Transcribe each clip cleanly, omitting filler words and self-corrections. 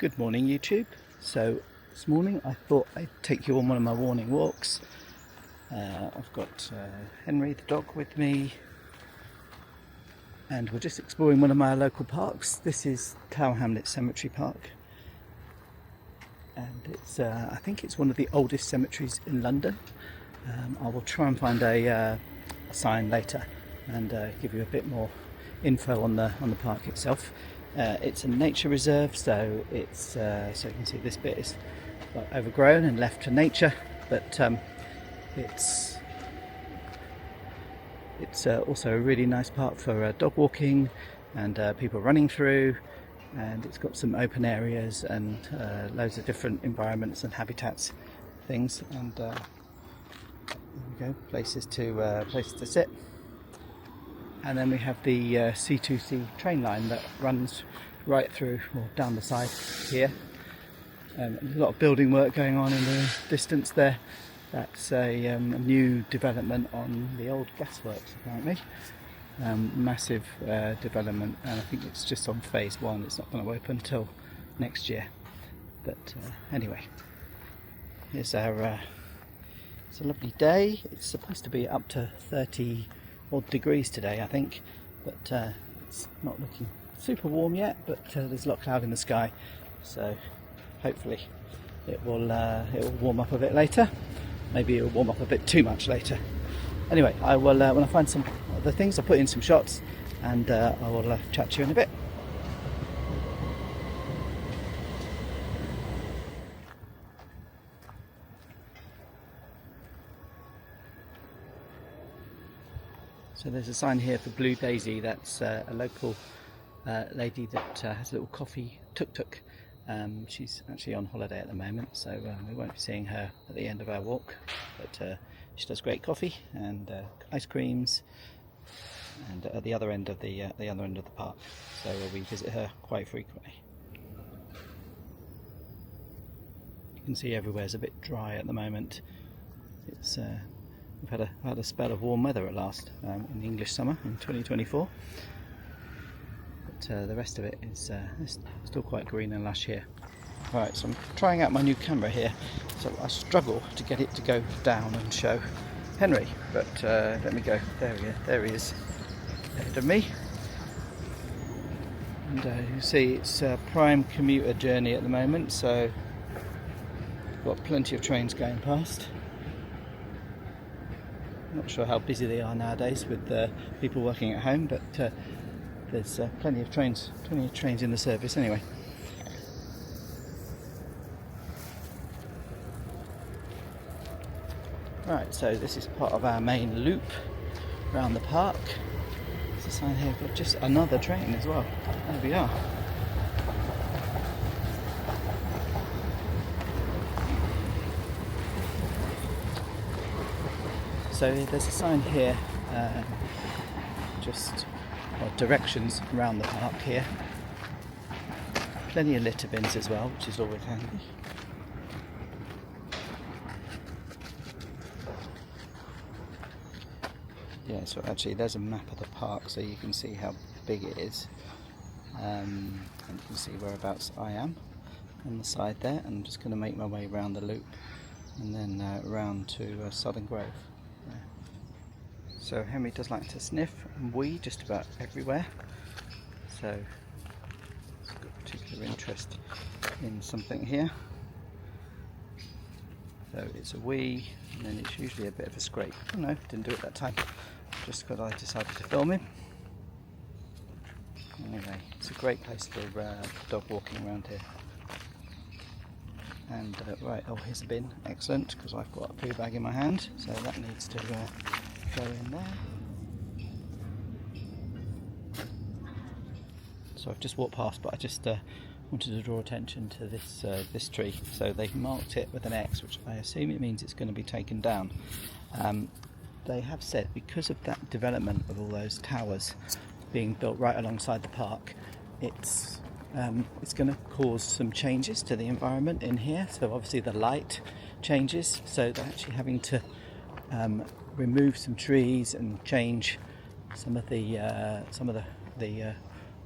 Good morning YouTube. So this morning I thought I'd take you on one of my morning walks. I've got Henry the dog with me and we're just exploring one of my local parks. This is Tower Hamlets Cemetery Park and it's I think it's one of the oldest cemeteries in London. I will try and find a sign later and give you a bit more info on the park itself. It's a nature reserve, so it's so you can see this bit is overgrown and left to nature, but it's also a really nice park for dog walking and people running through, and it's got some open areas and loads of different environments and habitats things, and there we go, places to sit. And then we have the C2C train line that runs right through, or down the side here. There's a lot of building work going on in the distance there. That's a new development on the old gasworks apparently. Massive development, and I think it's just on phase 1. It's not going to open until next year. But anyway, here's our. It's a lovely day. It's supposed to be up to 30 odd degrees today, I think, but it's not looking super warm yet, but there's a lot of cloud in the sky, so hopefully it will warm up a bit later. Maybe it will warm up a bit too much later. Anyway, I will when I find some other things, I'll put in some shots and I will chat to you in a bit. So there's a sign here for Blue Daisy. That's a local lady that has a little coffee tuk-tuk. She's actually on holiday at the moment, so we won't be seeing her at the end of our walk. But she does great coffee and ice creams, and at the other end of the park. So we visit her quite frequently. You can see everywhere's a bit dry at the moment. It's we've had a spell of warm weather at last in the English summer in 2024, but the rest of it is still quite green and lush here. Right, so I'm trying out my new camera here, so I struggle to get it to go down and show Henry, but let me go. There he is ahead of me, and you see it's a prime commuter journey at the moment, so got plenty of trains going past. Not sure how busy they are nowadays with people working at home, but there's plenty of trains in the service anyway. Right, so this is part of our main loop around the park. There's a sign here, got just another train as well. There we are. So there's a sign here, directions around the park here. Plenty of litter bins as well, which is always handy. Yeah, so actually there's a map of the park so you can see how big it is. And you can see whereabouts I am on the side there. I'm just going to make my way around the loop and then round to Southern Grove. So Henry does like to sniff and wee just about everywhere, so he's got particular interest in something here. So it's a wee, and then it's usually a bit of a scrape. Oh no, didn't do it that time, just because I decided to film him. Anyway, it's a great place for dog walking around here. And right, oh here's a bin, excellent, because I've got a poo bag in my hand, so that needs to go in there. So I've just walked past, but I just wanted to draw attention to this tree. So they marked it with an X, which I assume it means it's going to be taken down. They have said because of that development of all those towers being built right alongside the park, it's going to cause some changes to the environment in here. So obviously the light changes, so they're actually having to remove some trees and change some of the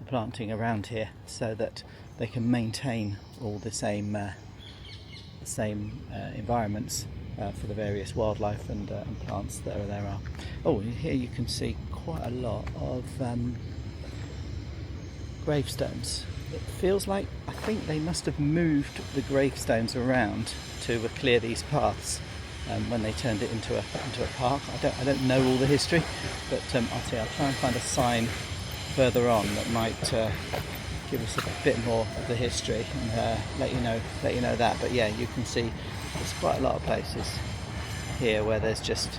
the planting around here so that they can maintain all the same environments for the various wildlife and plants that there are. Oh, here you can see quite a lot of gravestones. It feels like, I think they must have moved the gravestones around to clear these paths when they turned it into a park. I don't know all the history, but I'll try and find a sign further on that might give us a bit more of the history and let you know that. But yeah, you can see there's quite a lot of places here where there's just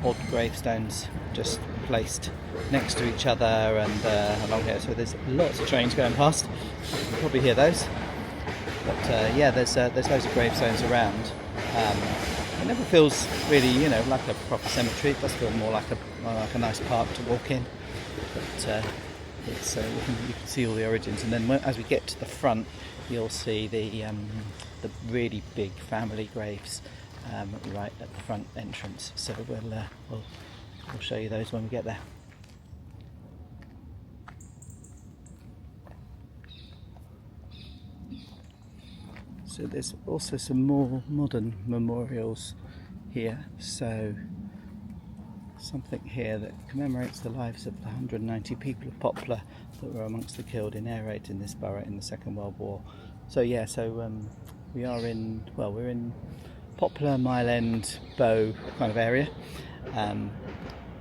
odd gravestones just placed next to each other and along here. So there's lots of trains going past. You can probably hear those. But yeah, there's loads of gravestones around. It never feels really, like a proper cemetery. It does feel more like a nice park to walk in. But it's you can see all the origins, and then as we get to the front, you'll see the really big family graves right at the front entrance. So we'll show you those when we get there. So there's also some more modern memorials here. So something here that commemorates the lives of the 190 people of Poplar that were amongst the killed in air raids in this borough in the Second World War. So yeah, we're in Poplar, Mile End, Bow kind of area.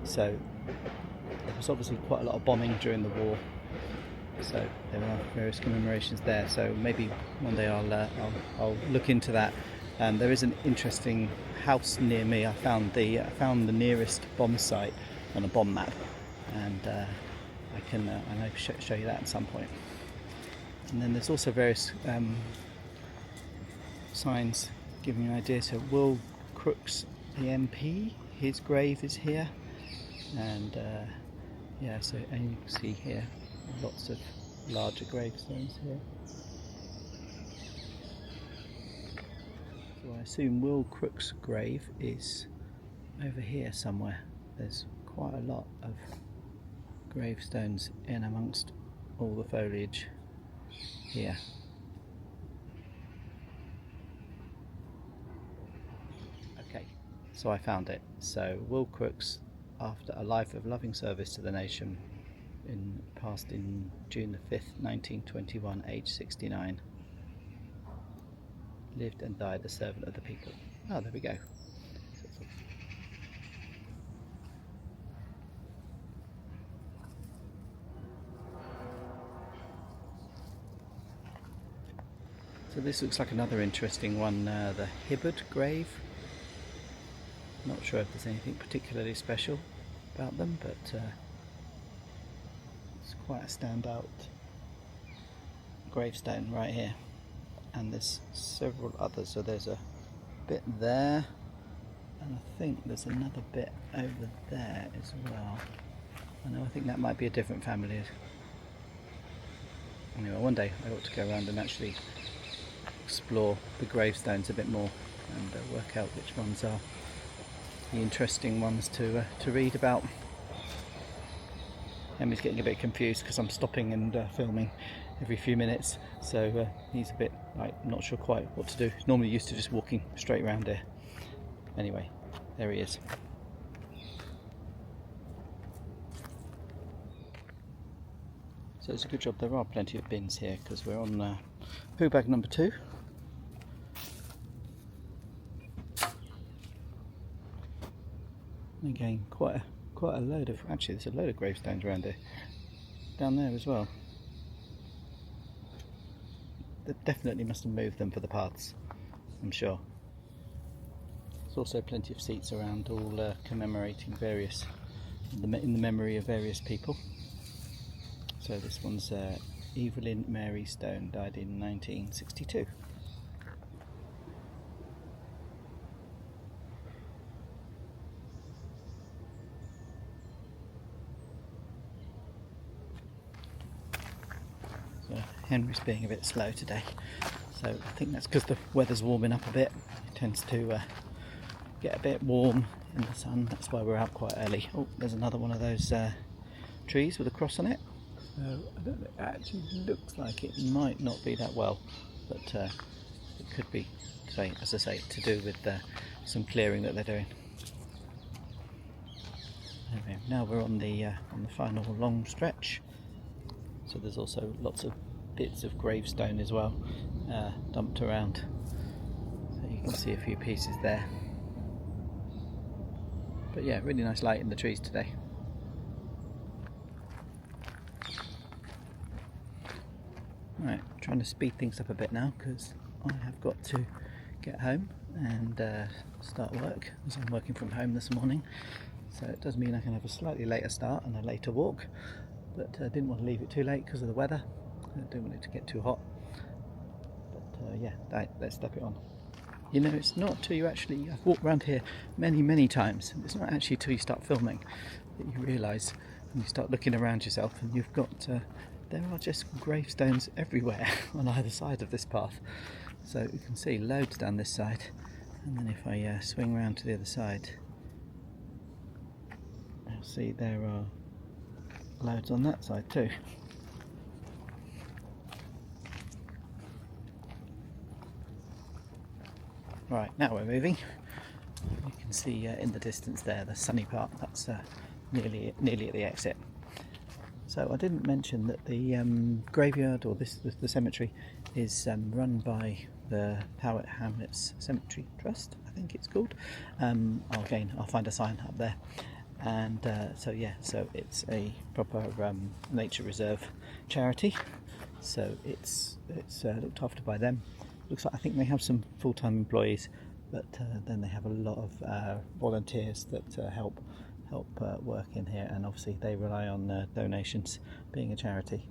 So there was obviously quite a lot of bombing during the war. So there are various commemorations there. So maybe one day I'll look into that. There is an interesting house near me. I found the nearest bomb site on a bomb map, and I can show you that at some point. And then there's also various signs giving you an idea. So Will Crooks, the MP, his grave is here, and yeah. So and you can see here lots of larger gravestones here. So I assume Will Crook's grave is over here somewhere. There's quite a lot of gravestones in amongst all the foliage here. Okay, so I found it. So Will Crooks, after a life of loving service to the nation, passed in June the 5th, 1921, aged 69. Lived and died a servant of the people. Oh, there we go. So this looks like another interesting one, the Hibbard grave. Not sure if there's anything particularly special about them, but it's quite a standout gravestone right here. And there's several others, so there's a bit there, and I think there's another bit over there as well. I think that might be a different family. Anyway, one day I ought to go around and actually explore the gravestones a bit more and work out which ones are the interesting ones to read about. Emmy's getting a bit confused because I'm stopping and filming every few minutes, so he's a bit not sure quite what to do. He's normally used to just walking straight around here. Anyway, there he is. So it's a good job there are plenty of bins here, because we're on poo bag number 2. And again, quite a load of, actually there's a load of gravestones around here. Down there as well. They definitely must have moved them for the paths, I'm sure. There's also plenty of seats around, all commemorating various, in the memory of various people. So this one's Evelyn Mary Stone, died in 1962. So Henry's being a bit slow today, so I think that's because the weather's warming up a bit. It tends to get a bit warm in the sun, that's why we're out quite early. Oh, there's another one of those trees with a cross on it. So I don't know, it actually looks like it might not be that well, but it could be, as I say, to do with some clearing that they're doing. Anyway, now we're on the final long stretch. So there's also lots of bits of gravestone as well, dumped around. So you can see a few pieces there. But yeah, really nice light in the trees today. Right, trying to speed things up a bit now because I have got to get home and start work, as I'm working from home this morning. So it does mean I can have a slightly later start and a later walk, but I didn't want to leave it too late because of the weather. I didn't want it to get too hot. But yeah, let's step it on. You know, it's not till you actually, I've walked around here many times, it's not actually till you start filming that you realise, and you start looking around yourself, and you've got, there are just gravestones everywhere on either side of this path. So you can see loads down this side, and then if I swing round to the other side, you'll see there are loads on that side too. Right, now we're moving. You can see in the distance there the sunny part. That's nearly at the exit. So I didn't mention that the graveyard, or the cemetery, is run by the Tower Hamlets Cemetery Trust, I think it's called. I'll find a sign up there. And so it's a proper nature reserve charity. So it's looked after by them. Looks like, I think they have some full-time employees, but then they have a lot of volunteers that help work in here, and obviously they rely on donations, being a charity,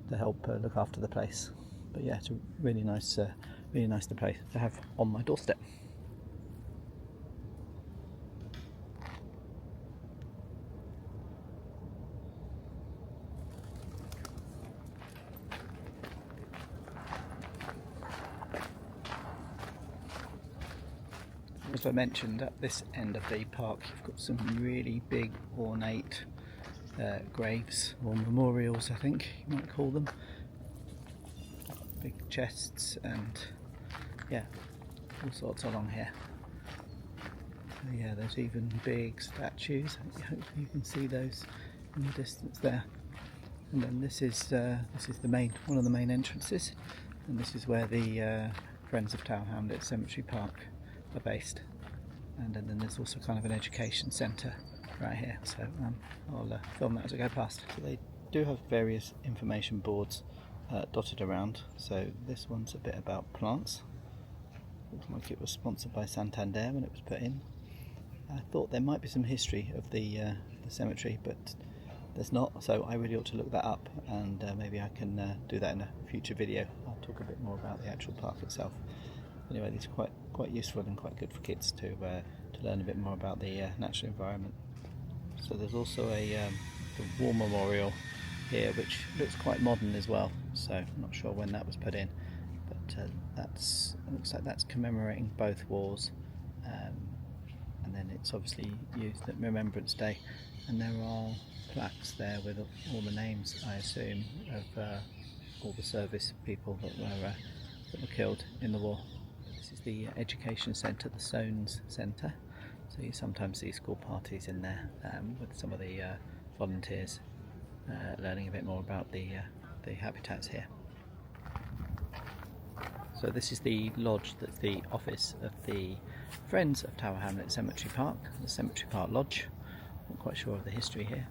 to help look after the place. But yeah, it's a really nice place to have on my doorstep. As I mentioned, at this end of the park you've got some really big ornate graves, or memorials I think you might call them. Big chests and yeah, all sorts along here. So yeah, there's even big statues. Hopefully you can see those in the distance there. And then this is one of the main entrances, and this is where the Friends of Tower Hamlets Cemetery Park are based. And then there's also kind of an education centre right here, so I'll film that as I go past. So they do have various information boards dotted around. So this one's a bit about plants. Looks like it was sponsored by Santander when it was put in. I thought there might be some history of the cemetery, but there's not, so I really ought to look that up, and maybe I can do that in a future video. I'll talk a bit more about the actual park itself. Anyway, these are quite useful and quite good for kids to learn a bit more about the natural environment. So there's also the war memorial here, which looks quite modern as well. So I'm not sure when that was put in, but looks like that's commemorating both wars, and then it's obviously used at Remembrance Day. And there are plaques there with all the names, I assume, of all the service people that were killed in the war. This is the education centre, the Soanes Centre. So you sometimes see school parties in there with some of the volunteers learning a bit more about the habitats here. So this is the lodge that's the office of the Friends of Tower Hamlets Cemetery Park, the Cemetery Park Lodge. Not quite sure of the history here.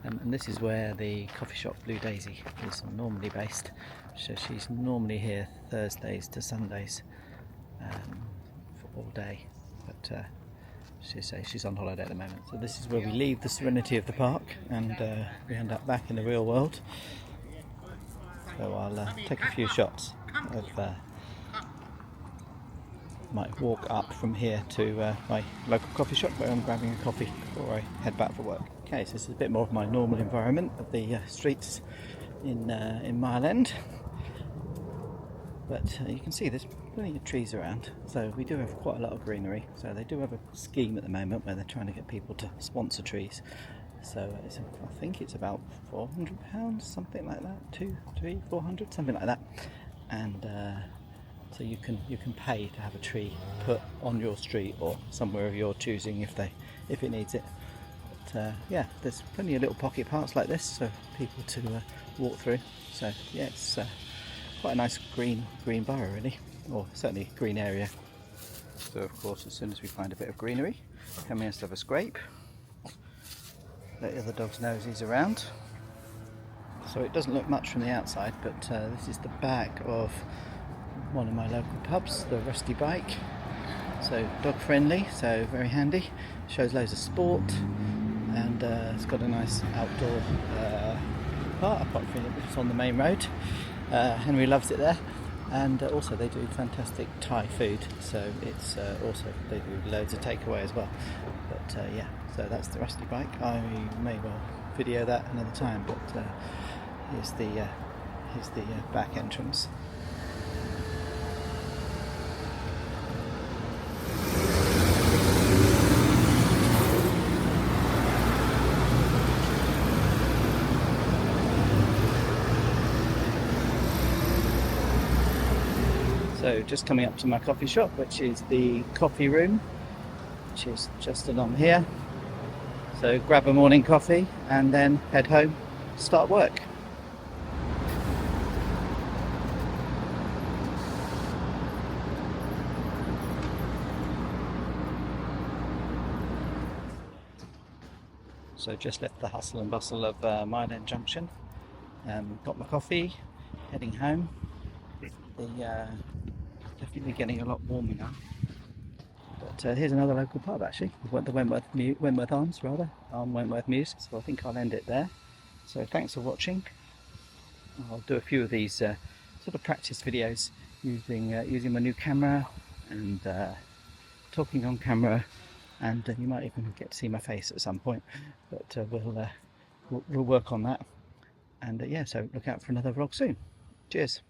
And this is where the coffee shop Blue Daisy is normally based. So she's normally here Thursdays to Sundays for all day, but she's on holiday at the moment. So this is where we leave the serenity of the park and we end up back in the real world. So I'll take a few shots of might walk up from here to my local coffee shop where I'm grabbing a coffee before I head back for work. Okay, so this is a bit more of my normal environment of the streets in Mile End, but you can see there's plenty of trees around, so we do have quite a lot of greenery. So they do have a scheme at the moment where they're trying to get people to sponsor trees, So I think it's about £400, something like that, 400, something like that. And so you can pay to have a tree put on your street or somewhere of your choosing if it needs it. But yeah, there's plenty of little pocket parks like this, so people to walk through. So yeah, it's quite a nice green borough really, or certainly green area. So of course, as soon as we find a bit of greenery, come in and have a scrape. Let the other dog's noses around. So it doesn't look much from the outside, but this is the back of one of my local pubs, the Rusty Bike. So dog friendly, so very handy. Shows loads of sport, and it's got a nice outdoor part, apart from it's on the main road. Henry loves it there. And also they do fantastic Thai food, so it's also they do loads of takeaway as well. But yeah, so that's the Rusty Bike. I may well video that another time, but here's the back entrance. So just coming up to my coffee shop, which is the coffee room, which is just along here. So grab a morning coffee and then head home, start work. So just left the hustle and bustle of Mile End Junction. Got my coffee, heading home. Definitely getting a lot warmer now. But here's another local pub actually, the Wentworth Arms rather, on Wentworth Mews. So I think I'll end it there. So thanks for watching. I'll do a few of these sort of practice videos using my new camera and talking on camera, and you might even get to see my face at some point. But we'll work on that. And yeah, so look out for another vlog soon. Cheers.